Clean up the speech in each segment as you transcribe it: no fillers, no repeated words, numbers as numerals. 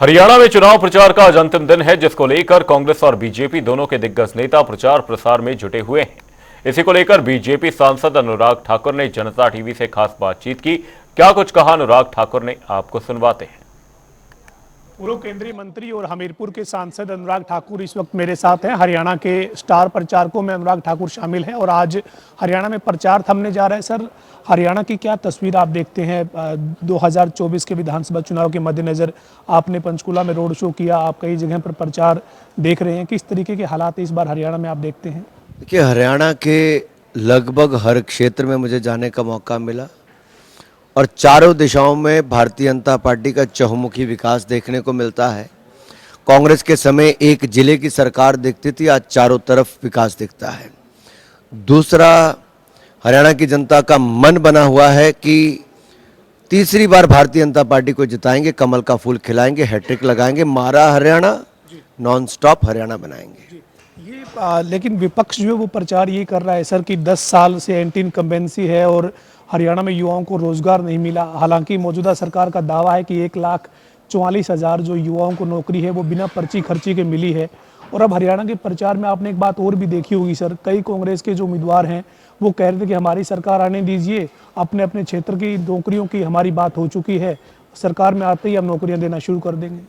हरियाणा में चुनाव प्रचार का आज अंतिम दिन है, जिसको लेकर कांग्रेस और बीजेपी दोनों के दिग्गज नेता प्रचार प्रसार में जुटे हुए हैं। इसी को लेकर बीजेपी सांसद अनुराग ठाकुर ने जनता टीवी से खास बातचीत की। क्या कुछ कहा अनुराग ठाकुर ने, आपको सुनवाते हैं। पूर्व केंद्रीय मंत्री और हमीरपुर के सांसद अनुराग ठाकुर इस वक्त मेरे साथ हैं। हरियाणा के स्टार प्रचारकों में अनुराग ठाकुर शामिल हैं और आज हरियाणा में प्रचार थमने जा रहा है। सर, हरियाणा की क्या तस्वीर आप देखते हैं? 2024 के विधानसभा चुनाव के मद्देनजर आपने पंचकुला में रोड शो किया, आप कई जगह पर प्रचार देख रहे हैं। किस तरीके के हालात इस बार हरियाणा में आप देखते हैं? देखिए, हरियाणा के लगभग हर क्षेत्र में मुझे जाने का मौका मिला और चारों दिशाओं में भारतीय जनता पार्टी का चहुमुखी विकास देखने को मिलता है। कांग्रेस के समय एक जिले की सरकार दिखती थी, आज चारों तरफ विकास दिखता है। दूसरा, हरियाणा की जनता का मन बना हुआ है कि तीसरी बार भारतीय जनता पार्टी को जिताएंगे, कमल का फूल खिलाएंगे, हैट्रिक लगाएंगे, मारा हरियाणा, नॉन स्टॉप हरियाणा बनाएंगे। लेकिन विपक्ष जो है वो प्रचार ये कर रहा है सर कि 10 साल से एंटी इनकम्बेंसी है और हरियाणा में युवाओं को रोजगार नहीं मिला। हालांकि मौजूदा सरकार का दावा है कि 1,44,000 जो युवाओं को नौकरी है वो बिना पर्ची खर्ची के मिली है। और अब हरियाणा के प्रचार में आपने एक बात और भी देखी होगी सर, कई कांग्रेस के जो उम्मीदवार हैं वो कह रहे थे कि हमारी सरकार आने दीजिए, अपने अपने क्षेत्र की नौकरियों की हमारी बात हो चुकी है, सरकार में आते ही हम नौकरियां देना शुरू कर देंगे।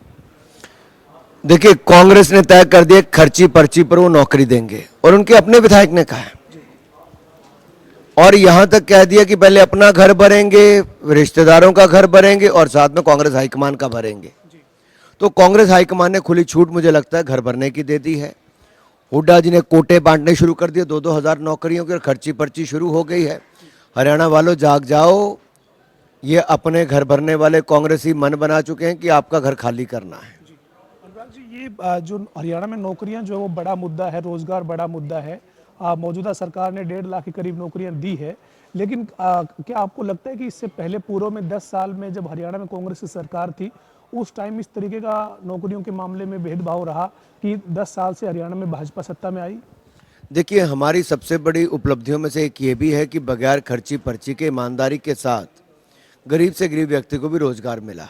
देखिए, कांग्रेस ने तय कर दिया खर्ची पर्ची पर वो नौकरी देंगे और उनके अपने विधायक ने कहा है और यहां तक कह दिया कि पहले अपना घर भरेंगे, रिश्तेदारों का घर भरेंगे और साथ में कांग्रेस हाईकमान का भरेंगे। तो कांग्रेस हाईकमान ने खुली छूट मुझे लगता है घर भरने की दे दी है। हुड्डा जी ने कोटे बांटने शुरू कर दिए 2-2 हज़ार नौकरियों की और खर्ची पर्ची शुरू हो गई है। हरियाणा वालों जाग जाओ, ये अपने घर भरने वाले कांग्रेसी मन बना चुके हैं कि आपका घर खाली करना है। अनुराग जी, ये जो हरियाणा में नौकरियां जो है वो बड़ा मुद्दा है, रोजगार बड़ा मुद्दा है। मौजूदा सरकार ने 1.5 लाख के करीब नौकरियां दी है, लेकिन क्या आपको लगता है कि इससे पहले पूर्व में 10 साल में जब हरियाणा में कांग्रेस की सरकार थी उस टाइम इस तरीके का नौकरियों के मामले में भेदभाव रहा कि 10 साल से हरियाणा में भाजपा सत्ता में आई? देखिए, हमारी सबसे बड़ी उपलब्धियों में से एक ये भी है कि बगैर खर्ची पर्ची के ईमानदारी के साथ गरीब से गरीब व्यक्ति को भी रोजगार मिला।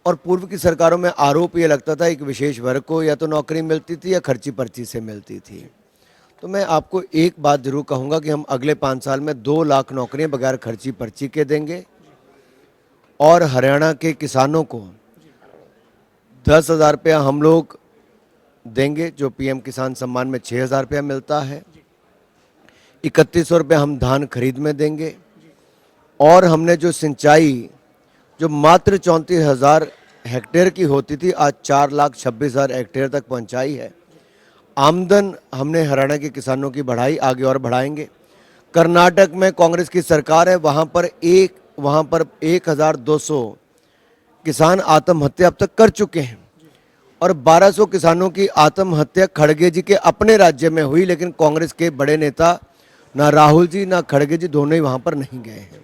और पूर्व की सरकारों में आरोप ये लगता था एक विशेष वर्ग को या तो नौकरी मिलती थी या खर्ची पर्ची से मिलती थी। तो मैं आपको एक बात जरूर कहूँगा कि हम अगले 5 साल में 2 लाख नौकरियां बगैर खर्ची पर्ची के देंगे और हरियाणा के किसानों को 10,000 रुपया हम लोग देंगे, जो पीएम किसान सम्मान में 6,000 रुपया मिलता है। 3100 रुपये हम धान खरीद में देंगे और हमने जो सिंचाई जो मात्र 34,000 हेक्टेयर की होती थी आज 4,26,000 हेक्टेयर तक पहुंचाई है। आमदन हमने हरियाणा के किसानों की बढ़ाई, आगे और बढ़ाएंगे। कर्नाटक में कांग्रेस की सरकार है, वहाँ पर 1,200 किसान आत्महत्या अब तक कर चुके हैं और 1,200 किसानों की आत्महत्या खड़गे जी के अपने राज्य में हुई, लेकिन कांग्रेस के बड़े नेता ना राहुल जी ना खड़गे जी दोनों ही वहाँ पर नहीं गए हैं।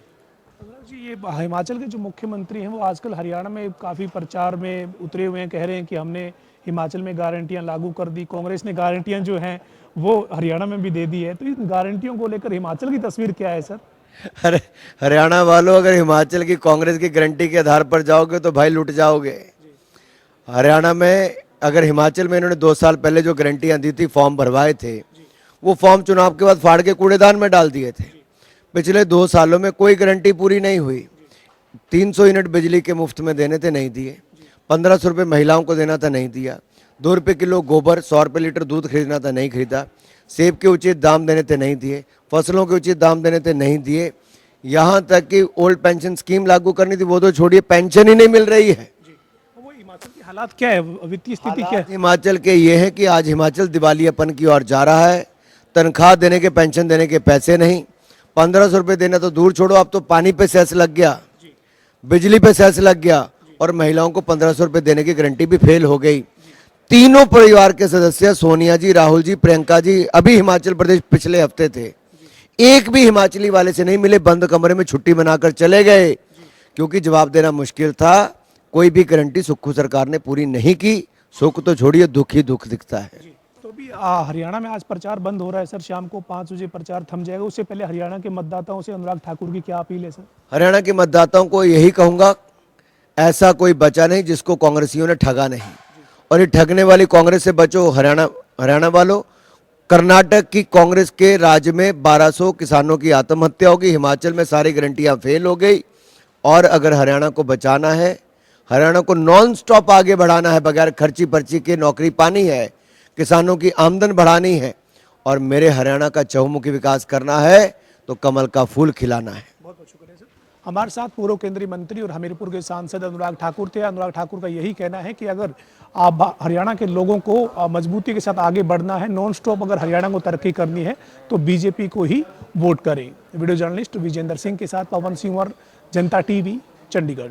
जी, ये हिमाचल के जो मुख्यमंत्री हैं वो आजकल हरियाणा में काफ़ी प्रचार में उतरे हुए हैं, कह रहे हैं कि हमने हिमाचल में गारंटियां लागू कर दी, कांग्रेस ने गारंटियां जो हैं वो हरियाणा में भी दे दी है। तो इन गारंटियों को लेकर हिमाचल की तस्वीर क्या है सर? अरे हरियाणा वालों, अगर हिमाचल की कांग्रेस की गारंटी के आधार पर जाओगे तो भाई लुट जाओगे। हरियाणा में अगर हिमाचल में इन्होंने 2 साल पहले जो गारंटियां दी थी, फॉर्म भरवाए थे, वो फॉर्म चुनाव के बाद फाड़ के कूड़ेदान में डाल दिए थे। पिछले 2 सालों में कोई गारंटी पूरी नहीं हुई। 300 यूनिट बिजली के मुफ्त में देने थे, नहीं दिए। 1,500 रुपये महिलाओं को देना था, नहीं दिया। 2 रुपये किलो गोबर, 100 रुपये लीटर दूध खरीदना था, नहीं खरीदा। सेब के उचित दाम देने थे, नहीं दिए। फसलों के उचित दाम देने थे, नहीं दिए। यहाँ तक कि ओल्ड पेंशन स्कीम लागू करनी थी, वो तो छोड़िए, पेंशन ही नहीं मिल रही है। वो हिमाचल की हालात क्या है, वित्तीय स्थिति क्या है? हिमाचल के ये है कि आज हिमाचल दिवालियापन की ओर जा रहा है। तनख्वाह देने के, पेंशन देने के पैसे नहीं। 1,500 रुपये देना तो दूर छोड़ो, अब तो पानी पे सेस लग गया, बिजली पे सेस लग गया और महिलाओं को 1,500 रुपये देने की गारंटी भी फेल हो गई। तीनों परिवार के सदस्य सोनिया जी, राहुल जी, प्रियंका जी अभी हिमाचल प्रदेश पिछले हफ्ते थे, एक भी हिमाचली वाले से नहीं मिले, बंद कमरे में छुट्टी मनाकर चले गए क्योंकि जवाब देना मुश्किल था। कोई भी गारंटी सुक्खू सरकार ने पूरी नहीं की। सुख तो छोड़िए, दुख ही दुख दिखता है। तो भी हरियाणा में आज प्रचार बंद हो रहा है सर, शाम को 5 बजे प्रचार थम जाएगा। उससे पहले हरियाणा के मतदाताओं से अनुराग ठाकुर की क्या अपील है सर? हरियाणा के मतदाताओं को यही कहूंगा, ऐसा कोई बचा नहीं जिसको कांग्रेसियों ने ठगा नहीं। और ये ठगने वाली कांग्रेस से बचो हरियाणा वालों। कर्नाटक की कांग्रेस के राज्य में 1200 किसानों की आत्महत्या होगी, हिमाचल में सारी गारंटियां फेल हो गई। और अगर हरियाणा को बचाना है, हरियाणा को नॉन स्टॉप आगे बढ़ाना है, बगैर खर्ची पर्ची के नौकरी पानी है, किसानों की आमदन बढ़ानी है और मेरे हरियाणा का चहुमुखी विकास करना है, तो कमल का फूल खिलाना है। बहुत बहुत शुक्रिया सर। हमारे साथ पूर्व केंद्रीय मंत्री और हमीरपुर के सांसद अनुराग ठाकुर थे। अनुराग ठाकुर का यही कहना है कि अगर आप हरियाणा के लोगों को मजबूती के साथ आगे बढ़ना है, नॉन स्टॉप अगर हरियाणा को तरक्की करनी है तो बीजेपी को ही वोट करें। वीडियो जर्नलिस्ट विजेंद्र सिंह के साथ पवन सिंह और जनता टीवी, चंडीगढ़।